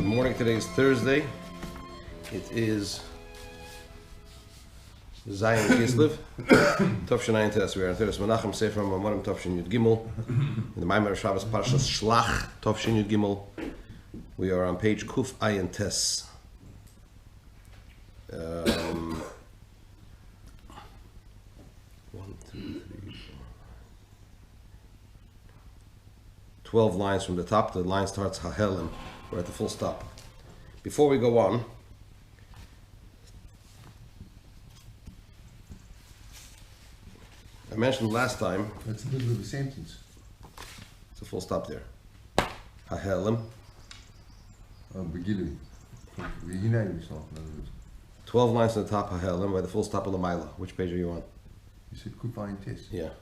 Good morning. Today is Thursday. It is Zayin Kislev. Tovshin Ayin Teres. We are in Teres Menachem Sefer Mamar Tovshin Yud Gimel. In the Mamar Shabbos Parshas Shlach Tovshin Yud Gimel. We are on page Kuf Ayin Tes. 12 lines from the top. The line starts Hahelim. We're at the full stop. Before we go on, I mentioned last time. It's the middle of the sentence. It's a full stop there. Hahelim. Beginning. Vayihiyu Bnei Yisroel. 12 lines from the top Hahelim by the full stop of Lamaila. Which page are you on? You said Kufayin Tes. Yeah.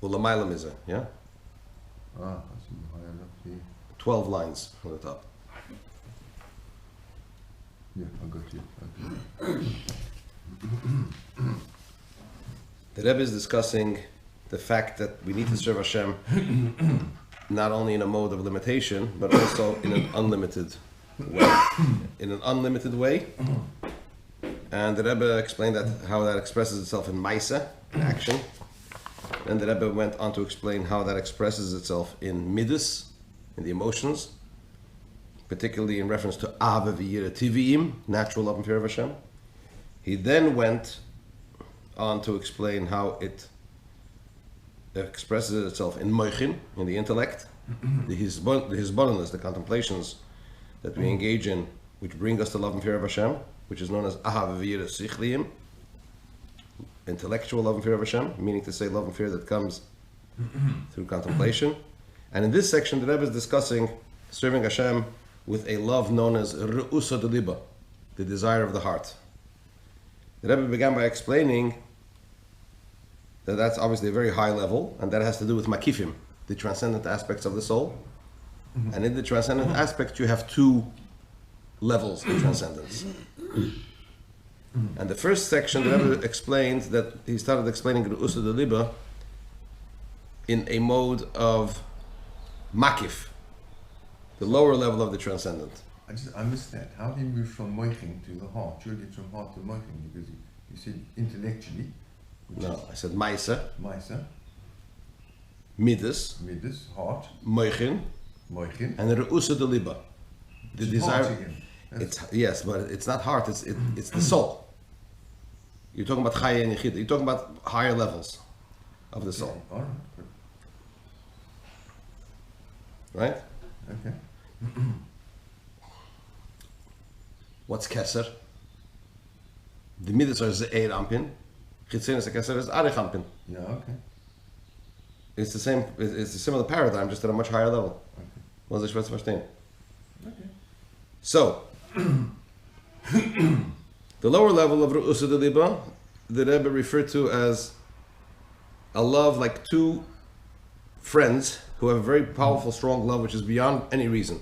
Well, Lamaila is it, yeah? I see. Higher up here. 12 lines from the top. Yeah, I got you. The Rebbe is discussing the fact that we need to serve Hashem not only in a mode of limitation, but also in an unlimited way. In an unlimited way. And the Rebbe explained how that expresses itself in Maisa, in action. And the Rebbe went on to explain how that expresses itself in Midas, in the emotions, particularly in reference to Ava v'yira tiviyim, natural love and fear of Hashem. He then went on to explain how it expresses itself in moichin, in the intellect, the hisbonenus, the contemplations that we engage in, which bring us to love and fear of Hashem, which is known as Ava v'yira sichliyim, intellectual love and fear of Hashem, meaning to say love and fear that comes through contemplation. And in this section, the Rebbe is discussing serving Hashem with a love known as Re'usa Deliba, the desire of the heart. The Rebbe began by explaining that that's obviously a very high level, and that has to do with Makifim, the transcendent aspects of the soul. And in the transcendent aspect, you have two levels of transcendence. And the first section, the Rebbe explained that he started explaining Re'usa Deliba in a mode of Makif, the lower level of the transcendent. I missed that. How do you move from moichin to the heart? Surely it's from heart to moichin, because you said intellectually. No, I said Maisa, Maisa, Midas, heart, Moichin, and Re'usa Deliba, the desire. Yes, but it's not heart. It's the soul. You're talking about Chaya and Yechida. You're talking about higher levels of the soul. All right. Good. Right? Okay. What's Keser? The Midas are Ze'er Ampin. Chitzenes Keser is Arich Ampin. Yeah, okay. It's the same. It's a similar paradigm, just at a much higher level. Okay. Was ich was verstehen? Okay. So, the lower level of Re'usa Deliba, the Rebbe referred to as a love like two friends who have a very powerful, strong love, which is beyond any reason.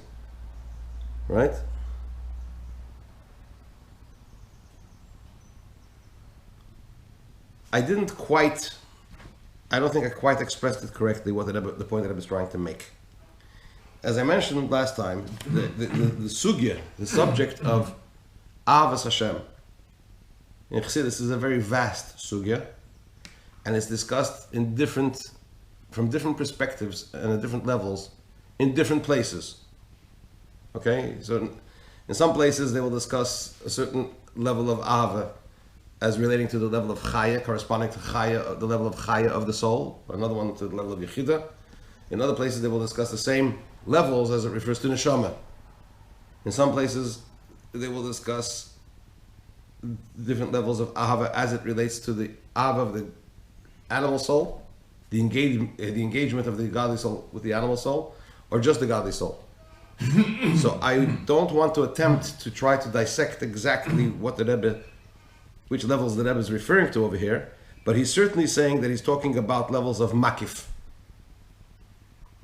Right? I don't think I quite expressed it correctly, the point that I was trying to make. As I mentioned last time, the sugya, the subject of Avas Hashem, in Chassidus is a very vast sugya, and it's discussed from different perspectives and at different levels, in different places. Okay, so in some places they will discuss a certain level of Ava as relating to the level of Chaya, corresponding to Chaya, the level of Chaya of the soul, or another one to the level of Yechida. In other places they will discuss the same levels as it refers to Neshama. In some places they will discuss different levels of Ahava as it relates to the Ahava of the animal soul, the engagement of the godly soul with the animal soul, or just the godly soul. So I don't want to attempt to try to dissect exactly which levels the Rebbe is referring to over here, but he's certainly saying that he's talking about levels of Makif.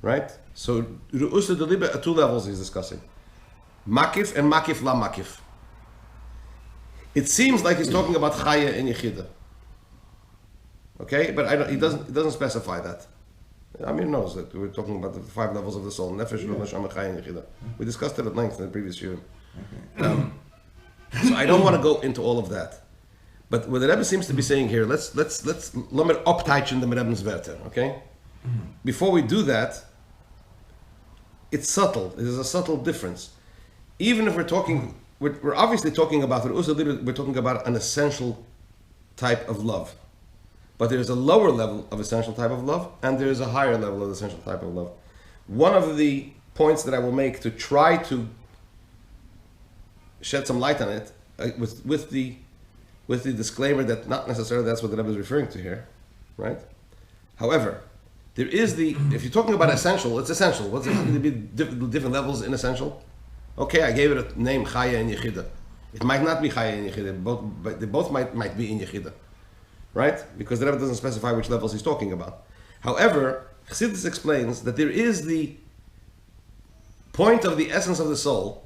Right? So Re'usa Deliba at two levels he's discussing. Makif and Makif la Makif. It seems like he's talking about Chaya and Yechida. Okay? But he doesn't specify that. Amir knows that we're talking about the 5 levels of the soul. Nefesh, Ruach, Neshama, Chai, and Yechida. We discussed it at length in the previous year. So I don't want to go into all of that. But what the Rebbe seems to be saying here, let's lamer upteichen the Rebbe's Werte, okay? Before we do that, it's subtle. There's a subtle difference. Even if we're talking, we're obviously talking about, we're talking about an essential type of love. But there's a lower level of essential type of love, and there's a higher level of essential type of love. One of the points that I will make to try to shed some light on it, with the disclaimer that not necessarily that's what the Rebbe is referring to here, right? However, there is if you're talking about essential, it's essential. What's it going to be different levels in essential? Okay, I gave it a name, Chaya and Yechida. It might not be Chaya and Yechida, but they both might be in Yechida, right? Because the Rebbe doesn't specify which levels he's talking about. However, Chassidus explains that there is the point of the essence of the soul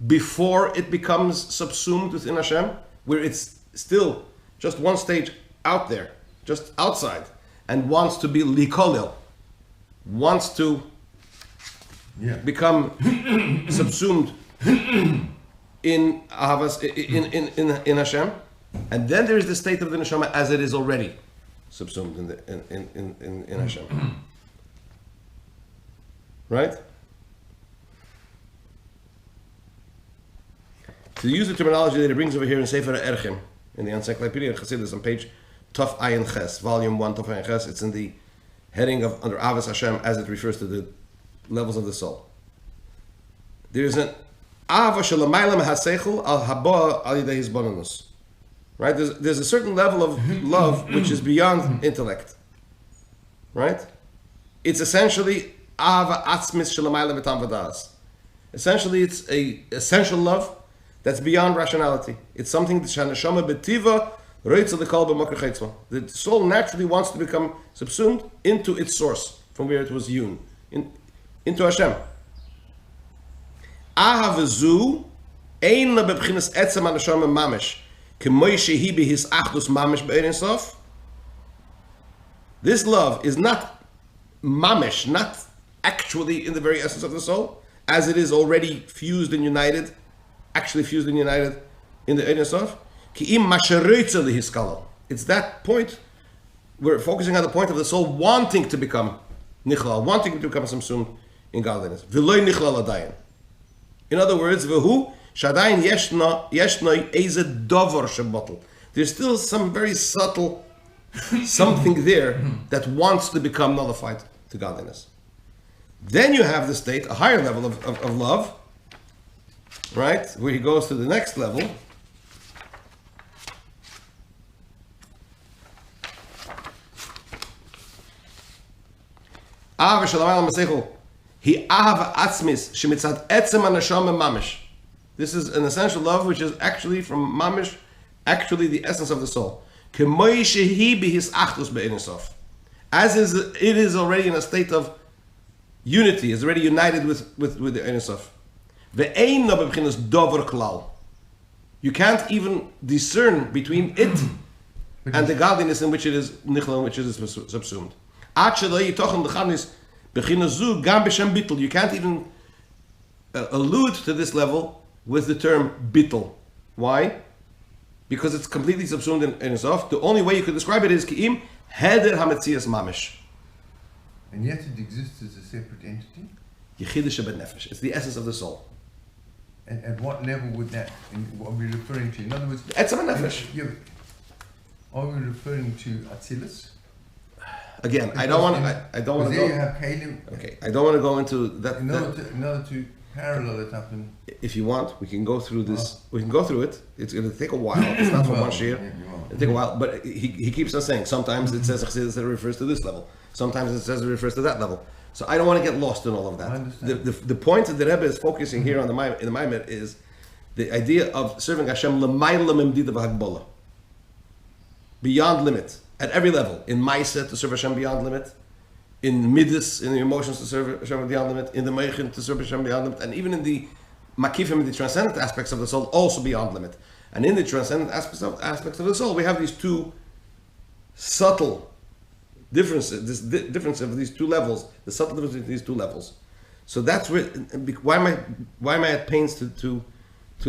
before it becomes subsumed within Hashem, where it's still just one stage out there, just outside, and wants to be likolil, wants to become subsumed in Ahavas, in Hashem, and then there is the state of the neshama as it is already subsumed in Hashem, right? To use the terminology that he brings over here in Sefer Erchim, in the Encyclopedia of Chassidus on page Tov Ayin Ches, volume 1, Tov Ayin Ches, it's in the heading of under Avos Hashem as it refers to the levels of the soul. There is an Ava Shalamaylam HaSeichel Al Haba Al Yidei Hizbonanus. Right? There's a certain level of love which is beyond intellect. Right? It's essentially Ava Atzmis Shalamaylam Etam Vadas. Essentially, it's a essential love that's beyond rationality. It's something that Shanashama Betiva Reitzel the Kalba Makar Chaitzma. The soul naturally wants to become subsumed into its source, from where it was hewn, into Hashem. Ahavezu ein la bebchinas etzem anashama mamish k'moy shehi behis achdus mamish be'erin sof. This love is not mamish, not actually in the very essence of the soul, as it is already fused and united, actually fused and united in the Ein Sof. It's that point, we're focusing on the point of the soul wanting to become nichlal, wanting to become subsumed in godliness. In other words, there's still some very subtle something there that wants to become nullified to godliness. Then you have the state, a higher level of love, right? Where he goes to the next level. This is an essential love which is actually from mamish, actually the essence of the soul. As it is already in a state of unity, is already united with the Ein Sof. You can't even discern between it and the godliness in which it is nichla, in which it is subsumed. You can't even allude to this level with the term bittul. Why? Because it's completely subsumed in itself. The only way you could describe it is ki'im heder hametzias mamish. And yet it exists as a separate entity? Yechidish ben nefesh. It's the essence of the soul. And at what level would that, what are we referring to? In other words, Etzem nefesh. Are we referring to Atzilus? Again, I don't want to go. There you have Kalim. Okay, I don't want to go into that. In order to parallel it up and. If you want, we can go through this. We can go through it. It's going to take a while. It's not from one shiur. It'll take a while. But he keeps on saying. Sometimes it says that it refers to this level. Sometimes it says it refers to that level. So I don't want to get lost in all of that. I understand. The point that the Rebbe is focusing here on in the Maimer is the idea of serving Hashem l'mayla memdida v'hagbola, beyond limit, at every level. In Maisa to serve Hashem beyond limit, in Midas, in the emotions to serve Hashem beyond limit, in the Meichin to serve Hashem beyond limit, and even in the Makifim, the transcendent aspects of the soul, also beyond limit. And in the transcendent aspects of the soul, we have these two subtle difference of these two levels, the subtle difference between these two levels. So that's where, why am I at pains to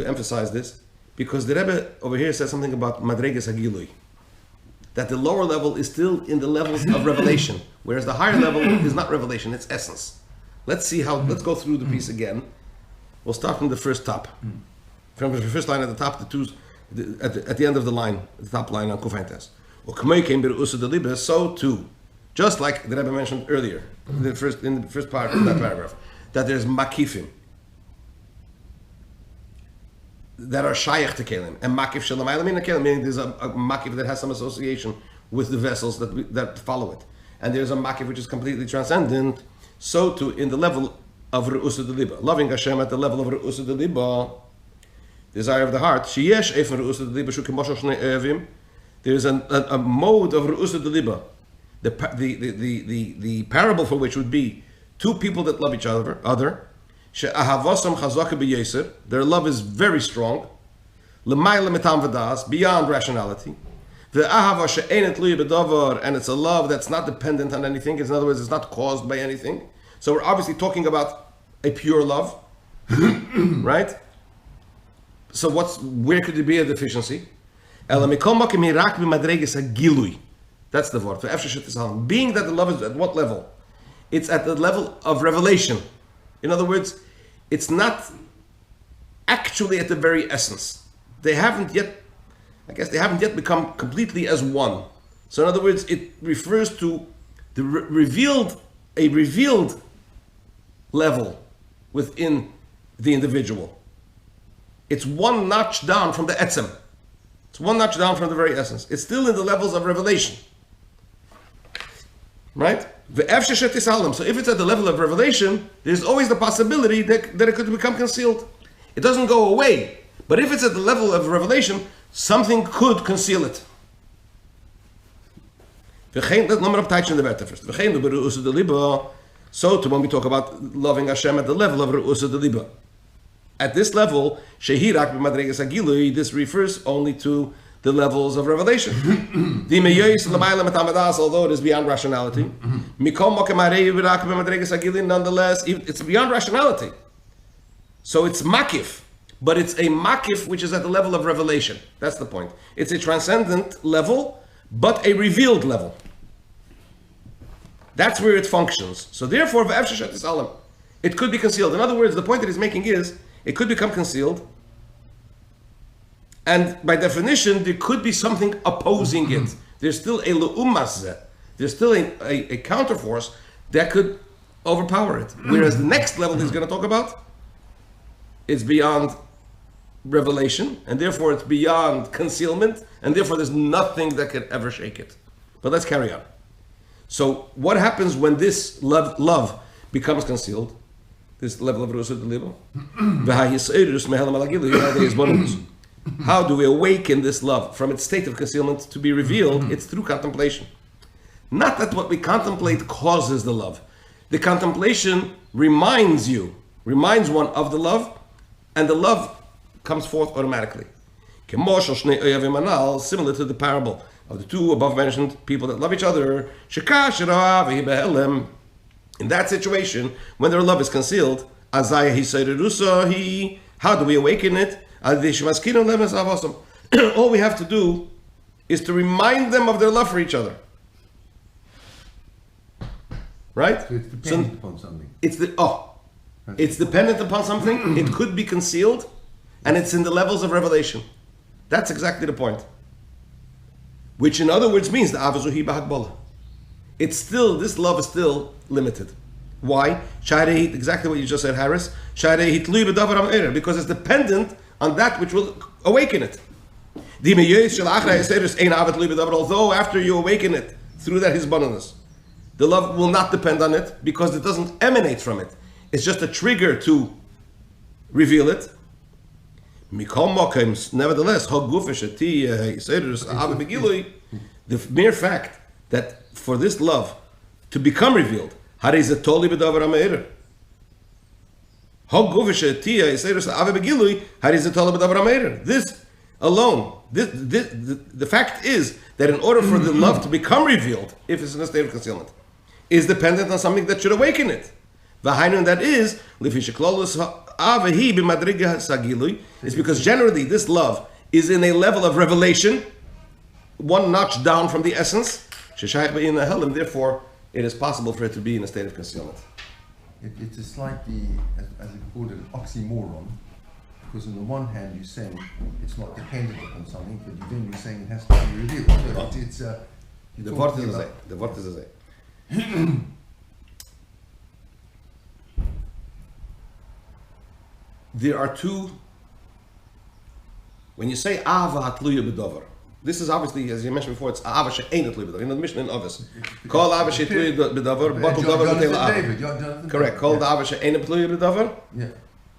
emphasize this? Because the Rebbe over here says something about Madreges Hagilui, that the lower level is still in the levels of revelation, whereas the higher level is not revelation, it's essence. Let's go through the piece again. We'll start from the first top. From the first line at the top, at the end of the line, the top line on Kufaintes. So too, just like the Rebbe mentioned earlier, in the first part of that paragraph, that there's makifim that are shayach to kelim, and makif shelamayla min kelim, meaning there's a makif that has some association with the vessels that follow it, and there's a makif which is completely transcendent. So too, in the level of re'usa deliba, loving Hashem at the level of re'usa deliba, desire of the heart, sheyesh efen re'usa deliba shu k'mosho shnei evim. There's a mode of re'usa deliba, the parable for which would be two people that love each other. Their love is very strong, beyond rationality. And it's a love that's not dependent on anything. In other words, it's not caused by anything. So we're obviously talking about a pure love, right? So where could there be a deficiency? That's the word. Being that the love is at what level? It's at the level of revelation. In other words, it's not actually at the very essence. They haven't yet become completely as one. So in other words, it refers to a revealed level within the individual. It's one notch down from the etzem. It's one notch down from the very essence. It's still in the levels of revelation. Right? So if it's at the level of revelation, there's always the possibility that it could become concealed. It doesn't go away. But if it's at the level of revelation, something could conceal it. Let's number up touch in the verse first. So when we talk about loving Hashem at the level of Re'usa Deliba, at this level, this refers only to the levels of revelation. Although it is beyond rationality, nonetheless, it's beyond rationality. So it's makif, but it's a makif which is at the level of revelation. That's the point. It's a transcendent level, but a revealed level. That's where it functions. So therefore, it could be concealed. In other words, the point that he's making is, it could become concealed, and by definition, there could be something opposing it. There's still a le'ummazeh. There's still a counterforce that could overpower it. Whereas the next level he's going to talk about is beyond revelation, and therefore it's beyond concealment, and therefore there's nothing that could ever shake it. But let's carry on. So what happens when this love becomes concealed? This level of Re'usa Deliba? How do we awaken this love from its state of concealment to be revealed? It's through contemplation. Not that what we contemplate causes the love. The contemplation reminds one of the love, and the love comes forth automatically. Similar to the parable of the two above mentioned people that love each other. In that situation, when their love is concealed, how do we awaken it? All we have to do is to remind them of their love for each other. Right? So it's dependent upon something. It's dependent upon something. It could be concealed, and it's in the levels of revelation. That's exactly the point. Which in other words means the avazuhi b'hagbola. This love is still limited. Why? Exactly what you just said, Harris. Because it's dependent on that which will awaken it. Although after you awaken it through that hisbonenus, the love will not depend on it because it doesn't emanate from it. It's just a trigger to reveal it. Nevertheless, the mere fact that for this love to become revealed, this alone. The fact is that in order for the love to become revealed, if it's in a state of concealment, is dependent on something that should awaken it. Vahainu, that is, it's because generally this love is in a level of revelation, one notch down from the essence, and therefore it is possible for it to be in a state of concealment. It's a slightly, as you called it, an oxymoron, because on the one hand you're saying it's not dependent upon something, but then you're saying it has to be revealed. So The word is a say. There are two. When you say Ava Hatluya B'Dover, this is obviously, as you mentioned before, it's Ava She'ein Hatluya B'Dover. In the Mishnah in Ovis, call Ava She'etluya B'Dover, Batul Dover B'Tela Ava. Correct. Call Ava She'ein Hatluya B'Dover. Yeah.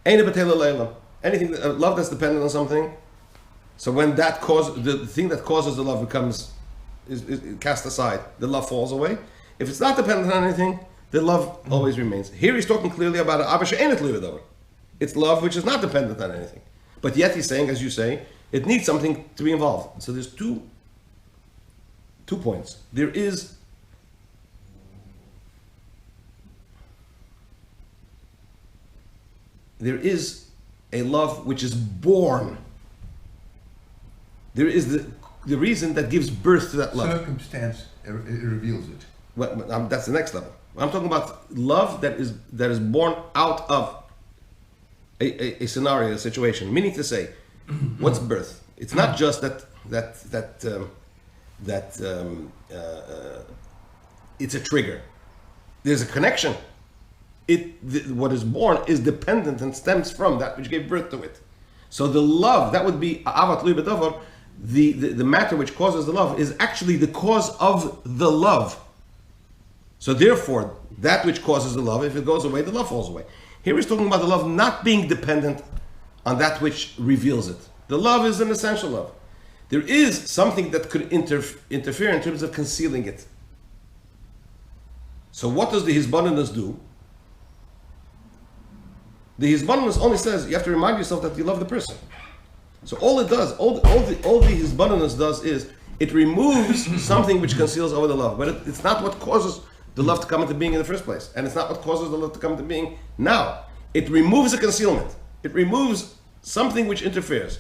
Ein B'Tela Leilam. Anything, love that's dependent on something. So when that the thing that causes the love becomes is cast aside, the love falls away. If it's not dependent on anything, the love always remains. Here he's talking clearly about Ava She'ein Hatluya B'Dover. It's love which is not dependent on anything. But yet he's saying, as you say, it needs something to be involved. So there's two points. There is a love which is born. There is the reason that gives birth to that love. Circumstance reveals it. Well, that's the next level. I'm talking about love that is born out of a scenario, a situation. Meaning to say, what's birth? It's not just it's a trigger. There's a connection. What is born is dependent and stems from that which gave birth to it. So the love, that would be Avat Lui B'Dover, the matter which causes the love is actually the cause of the love. So therefore, that which causes the love, if it goes away, the love falls away. Here he's talking about the love not being dependent on that which reveals it. The love is an essential love. There is something that could interfere in terms of concealing it. So what does the Hizbonenus do? The Hizbonenus only says you have to remind yourself that you love the person. So all it does, all the Hizbonenus does is it removes something which conceals over the love, but it's not what causes the love to come into being in the first place, and it's not what causes the love to come into being now. It removes a concealment. It removes something which interferes.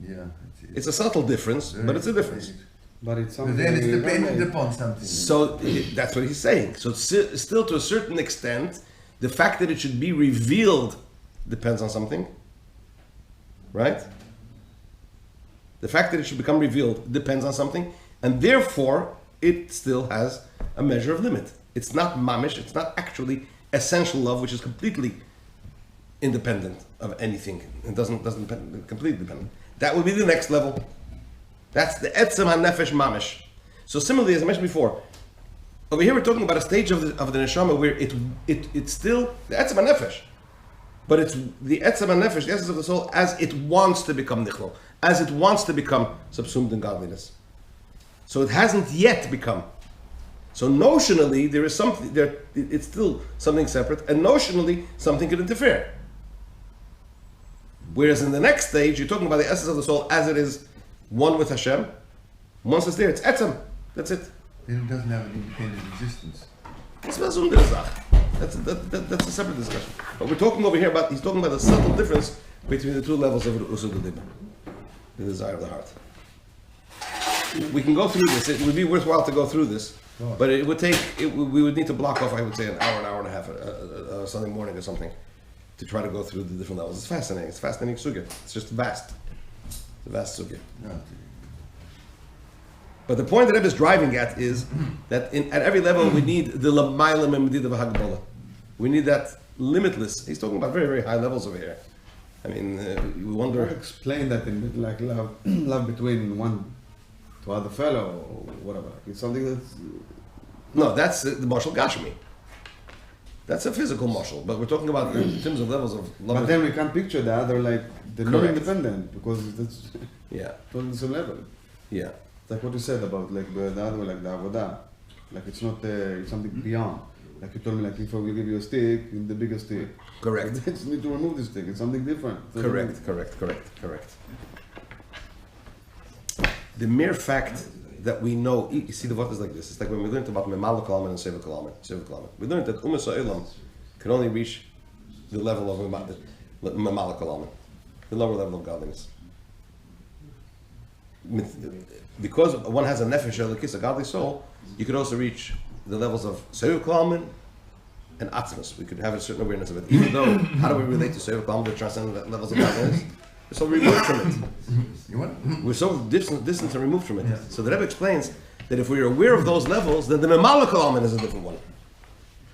Yeah, it's a subtle difference, but it's a difference. But it's something. But then it's dependent upon something. So that's what he's saying. So still, to a certain extent, the fact that it should be revealed depends on something, right? The fact that it should become revealed depends on something, and therefore it still has a measure of limit. It's not mamish. It's not actually essential love, which is completely independent of anything. It doesn't depend, completely dependent. That would be the next level. That's the etzem hanefesh mamish. So similarly, as I mentioned before, over here we're talking about a stage of the neshama where it's still the etzem hanefesh, but it's the etzem hanefesh, the essence of the soul, as it wants to become nichlol, as it wants to become subsumed in godliness. So it hasn't yet become. So notionally there is something there. It's still something separate, and notionally something could interfere. Whereas in the next stage, you're talking about the essence of the soul as it is one with Hashem. Once it's there, it's etzem. That's it. Then it doesn't have an independent existence. That's a separate discussion. But we're talking over here about, he's talking about the subtle difference between the two levels of Usud Libra, the desire of the heart. We can go through this. It would be worthwhile to go through this, but it would take. We would need to block off, I would say, an hour and a half, Sunday morning or something, to try to go through the different levels. It's fascinating. It's fascinating sugya. It's just vast. It's a vast sugya. But the point that Rebbe is driving at is that at every level we need the lamayla memdid of hagbala. We need that limitless. He's talking about very, very high levels over here. I mean, we wonder. Explain that in like love between one to other fellow or whatever. It's something that's. No, that's the marshal Gashmi. That's a physical marshal, but we're talking about in terms of levels of love. But then we can't picture the other like they're not independent because that's totally the same level. Yeah. It's like what you said about like the other, like the avodah, like it's not it's something beyond. Like you told me, like if I will give you a stick, in the bigger stick. Correct. I just need to remove this stick. It's something different. Correct. The mere fact that we know, you see the word is like this. It's like when we learned about Mamar Vayihiyu and Seva Kalam. We learned that Umas Ha'olam can only reach the level of Mamar Vayihiyu, the lower level of godliness. Because one has a nefesh elokis, a godly soul, you could also reach the levels of Seva Kalam and Atzmas. We could have a certain awareness of it. Even though, how do we relate to Seva Kalam, the transcendent levels of godliness? We're so removed from it. You what? We're so distant and removed from it. Yeah. So the Rebbe explains that if we're aware of those levels, then the Mamar Vayihiyu is a different one.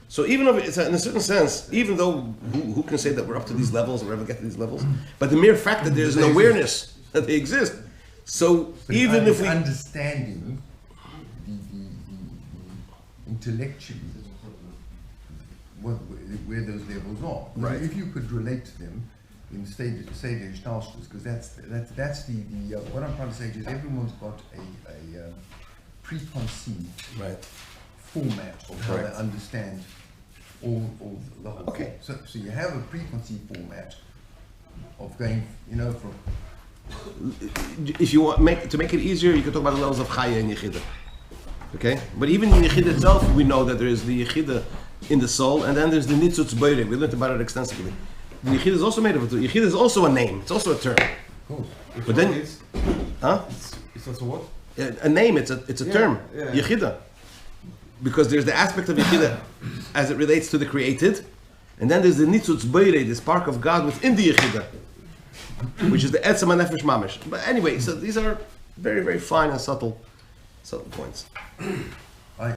So even if it's in a certain sense, even though who can say that we're up to these levels or ever get to these levels, but the mere fact that there's an awareness that they exist. So but even if we understanding the intellectually where those levels are, right? If you could relate to them in stage because that's the what I'm trying to say is everyone's got a preconceived format of how they understand all the whole thing. So you have a preconceived format of going, from. If you want to make it easier, you can talk about the levels of Chaya and Yechida. Okay, but even in Yechida itself, we know that there is the Yechida in the soul, and then there's the Nitzutz Beire. We learned about it extensively. The Yechida is also made of it. Yechida is also a name. It's also a term. Cool. But then, it's also what? A name. It's a term. Yeah. Yechida. Because there's the aspect of Yechida as it relates to the created, and then there's the Nitzutz Beire, the spark of God within the Yechida, which is the Etzem HaNefesh Mamish. But anyway, so these are very, very fine and subtle points.